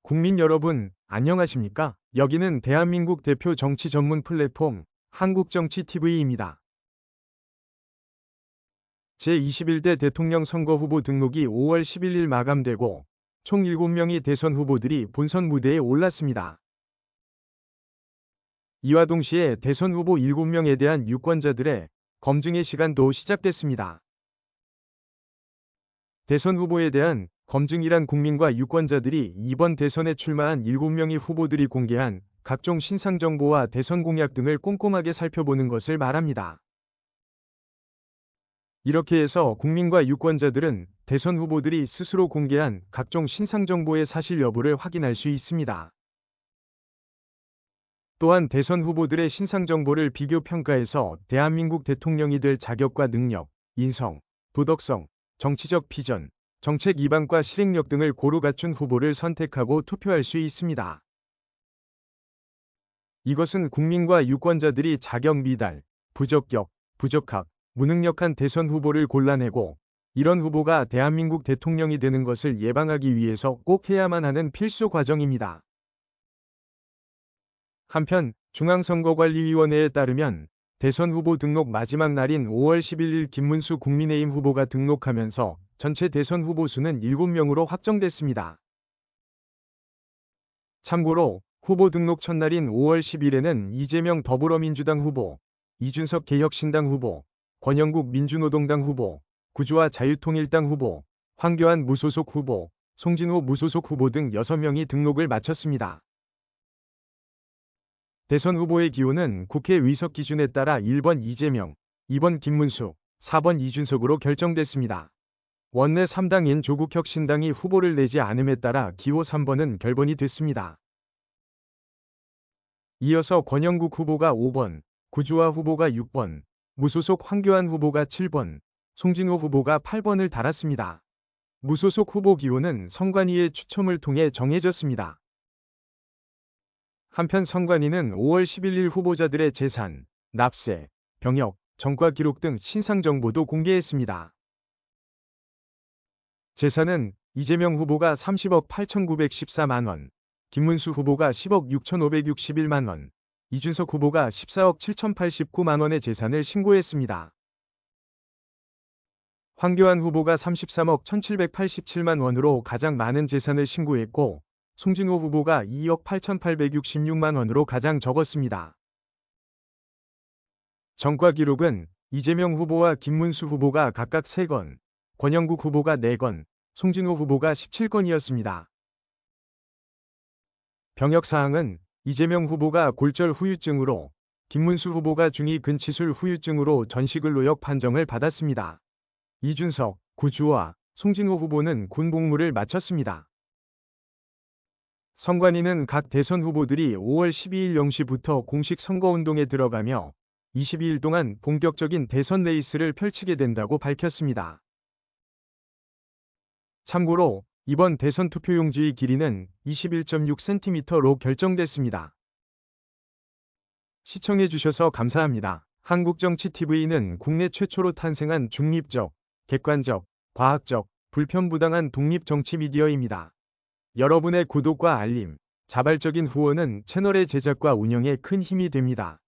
국민 여러분, 안녕하십니까? 여기는 대한민국 대표 정치 전문 플랫폼 한국정치TV입니다. 제21대 대통령 선거 후보 등록이 5월 11일 마감되고 총 7명의 대선 후보들이 본선 무대에 올랐습니다. 이와 동시에 대선 후보 7명에 대한 유권자들의 검증의 시간도 시작됐습니다. 대선 후보에 대한 검증이란 국민과 유권자들이 이번 대선에 출마한 7명의 후보들이 공개한 각종 신상 정보와 대선 공약 등을 꼼꼼하게 살펴보는 것을 말합니다. 이렇게 해서 국민과 유권자들은 대선 후보들이 스스로 공개한 각종 신상 정보의 사실 여부를 확인할 수 있습니다. 또한 대선 후보들의 신상 정보를 비교 평가해서 대한민국 대통령이 될 자격과 능력, 인성, 도덕성, 정치적 비전, 정책 이반과 실행력 등을 고루 갖춘 후보를 선택하고 투표할 수 있습니다. 이것은 국민과 유권자들이 자격 미달, 부적격, 부적합, 무능력한 대선 후보를 골라내고 이런 후보가 대한민국 대통령이 되는 것을 예방하기 위해서 꼭 해야만 하는 필수 과정입니다. 한편 중앙선거관리위원회에 따르면 대선 후보 등록 마지막 날인 5월 11일 김문수 국민의힘 후보가 등록하면서 전체 대선 후보 수는 7명으로 확정됐습니다. 참고로 후보 등록 첫날인 5월 10일에는 이재명 더불어민주당 후보, 이준석 개혁신당 후보, 권영국 민주노동당 후보, 구주화 자유통일당 후보, 황교안 무소속 후보, 송진호 무소속 후보 등 6명이 등록을 마쳤습니다. 대선 후보의 기호는 국회 의석 기준에 따라 1번 이재명, 2번 김문수, 4번 이준석으로 결정됐습니다. 원내 3당인 조국혁신당이 후보를 내지 않음에 따라 기호 3번은 결번이 됐습니다. 이어서 권영국 후보가 5번, 구주화 후보가 6번, 무소속 황교안 후보가 7번, 송진호 후보가 8번을 달았습니다. 무소속 후보 기호는 선관위의 추첨을 통해 정해졌습니다. 한편 선관위는 5월 11일 후보자들의 재산, 납세, 병역, 전과 기록 등 신상 정보도 공개했습니다. 재산은 이재명 후보가 30억 8,914만 원, 김문수 후보가 10억 6,561만 원, 이준석 후보가 14억 7,089만 원의 재산을 신고했습니다. 황교안 후보가 33억 1,787만 원으로 가장 많은 재산을 신고했고 송진호 후보가 2억 8,866만 원으로 가장 적었습니다. 전과 기록은 이재명 후보와 김문수 후보가 각각 3건, 권영국 후보가 4건, 송진호 후보가 17건이었습니다. 병역 사항은 이재명 후보가 골절 후유증으로, 김문수 후보가 중2 근치술 후유증으로 전시근로역 판정을 받았습니다. 이준석, 구주화, 송진호 후보는 군 복무를 마쳤습니다. 선관위는 각 대선 후보들이 5월 12일 0시부터 공식 선거운동에 들어가며 22일 동안 본격적인 대선 레이스를 펼치게 된다고 밝혔습니다. 참고로 이번 대선 투표용지의 길이는 21.6cm로 결정됐습니다. 시청해주셔서 감사합니다. 한국정치TV는 국내 최초로 탄생한 중립적, 객관적, 과학적, 불편부당한 독립정치 미디어입니다. 여러분의 구독과 알림, 자발적인 후원은 채널의 제작과 운영에 큰 힘이 됩니다.